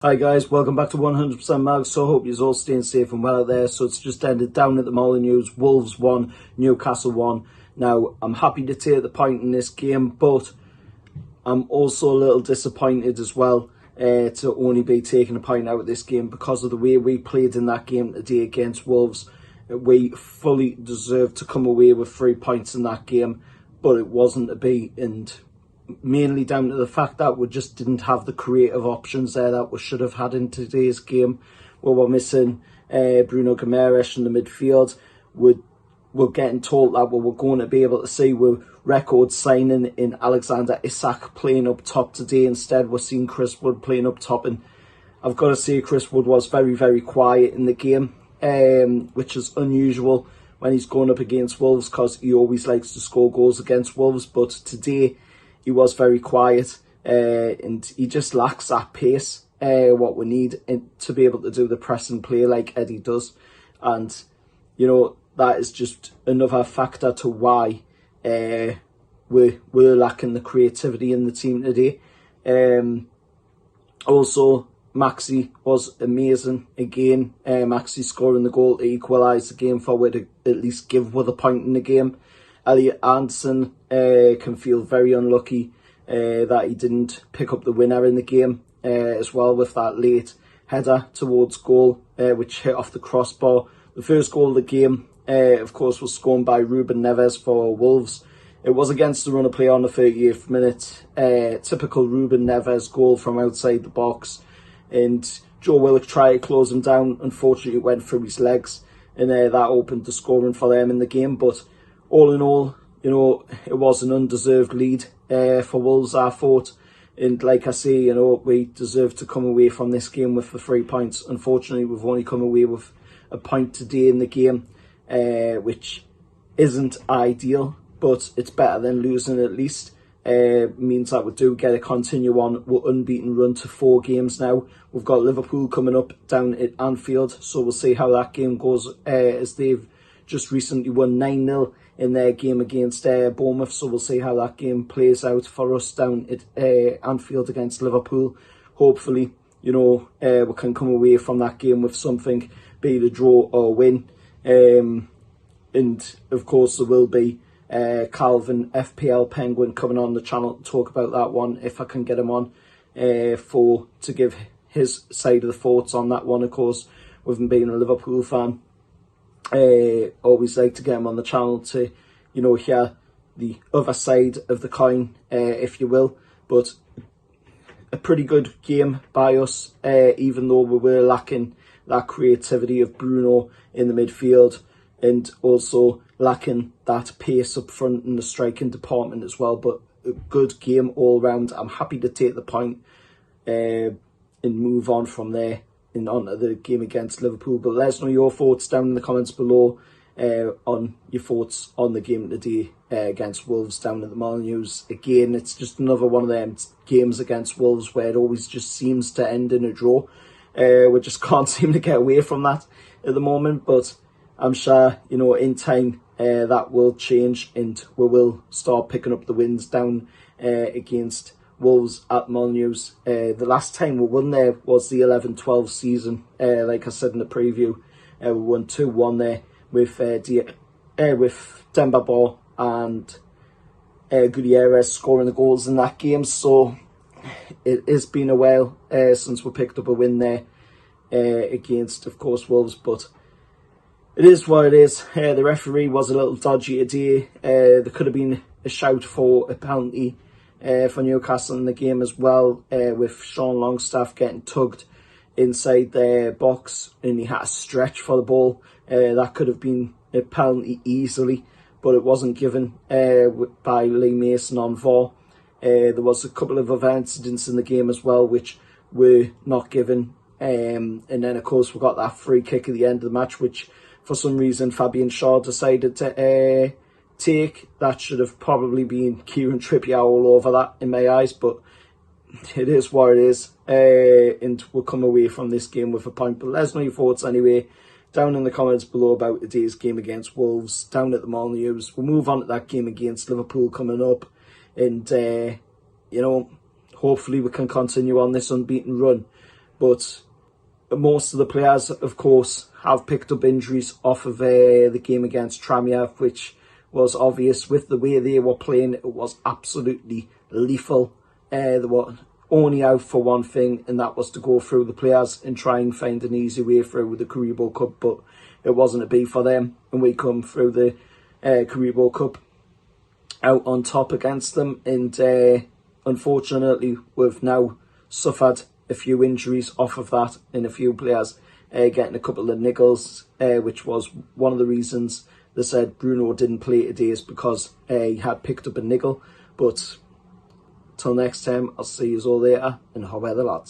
Hi guys, welcome back to 100% Mag. So I hope you're all staying safe and well out there. So it's just ended down at the Molyneux. Wolves 1, Newcastle 1. Now, I'm happy to take the point in this game, but I'm also a little disappointed as well to only be taking a point out of this game because of the way we played in that game today against Wolves. We fully deserved to come away with 3 points in that game, but it wasn't to be, and mainly down to the fact that we just didn't have the creative options there that we should have had in today's game. We were missing Bruno Guimaraes in the midfield. We're getting told that we were going to be able to see with record signing in Alexander Isak playing up top today. Instead, we're seeing Chris Wood playing up top, and I've got to say Chris Wood was very, very quiet in the game, which is unusual when he's going up against Wolves because he always likes to score goals against Wolves. But today, he was very quiet and he just lacks that pace, what we need to be able to do the press and play like Eddie does. And, you know, that is just another factor to why we're lacking the creativity in the team today. Also, Maxi was amazing again. Maxi scoring the goal to equalise the game for we to at least give with a point in the game. Elliot Anderson can feel very unlucky that he didn't pick up the winner in the game as well with that late header towards goal, which hit off the crossbar. The first goal of the game, of course, was scored by Ruben Neves for Wolves. It was against the run of play on the 38th minute. Typical Ruben Neves goal from outside the box. And Joe Willock tried to close him down. Unfortunately, it went through his legs. And that opened the scoring for them in the game. But all in all, you know, it was an undeserved lead for Wolves, I thought. And like I say, you know, we deserve to come away from this game with the 3 points. Unfortunately, we've only come away with a point today in the game, which isn't ideal, but it's better than losing at least. Means that we do get to continue on. We're unbeaten run to 4 games now. We've got Liverpool coming up down at Anfield, so we'll see how that game goes as they've just recently won 9-0 in their game against Bournemouth, so we'll see how that game plays out for us down at Anfield against Liverpool. Hopefully, you know, we can come away from that game with something, be it a draw or win. And of course, there will be Calvin, FPL Penguin, coming on the channel to talk about that one if I can get him on to give his side of the thoughts on that one. Of course, with him being a Liverpool fan, always like to get him on the channel to, you know, hear the other side of the coin, if you will. But a pretty good game by us, even though we were lacking that creativity of Bruno in the midfield and also lacking that pace up front in the striking department as well. But a good game all round. I'm happy to take the point and move on from there and on to the game against Liverpool. But let us know your thoughts down in the comments below on your thoughts on the game today against Wolves down at the Molyneux. Again, it's just another one of them games against Wolves where it always just seems to end in a draw. We just can't seem to get away from that at the moment, but I'm sure, you know, in time that will change and we will start picking up the wins down against Wolves at Molyneux. The last time we won there was the 11-12 season. Like I said in the preview, we won 2-1 there with Demba Ba and Gutierrez scoring the goals in that game. So it has been a while since we picked up a win there against, of course, Wolves. But it is what it is. The referee was a little dodgy today. There could have been a shout for a penalty for Newcastle in the game as well, with Sean Longstaff getting tugged inside their box and he had to stretch for the ball. That could have been a penalty easily, but it wasn't given by Lee Mason on VAR. There was a couple of other incidents in the game as well which were not given. And then, of course, we got that free kick at the end of the match, which for some reason Fabian Shaw decided to take. That should have probably been Kieran Trippier all over that in my eyes, but it is what it is, and we'll come away from this game with a point. But let us know your thoughts anyway down in the comments below about today's game against Wolves down at the Molyneux. We'll move on to that game against Liverpool coming up, and you know, hopefully we can continue on this unbeaten run. but most of the players, of course, have picked up injuries off of the game against Tranmere, which was obvious with the way they were playing. It was absolutely lethal. They were only out for one thing, and that was to go through the players and try and find an easy way through the Carabao Cup, but it wasn't to be for them, and we come through the Carabao Cup out on top against them, and unfortunately we've now suffered a few injuries off of that, and a few players getting a couple of niggles, which was one of the reasons they said Bruno didn't play today, is because he had picked up a niggle. But till next time, I'll see you all later, and how are the lads?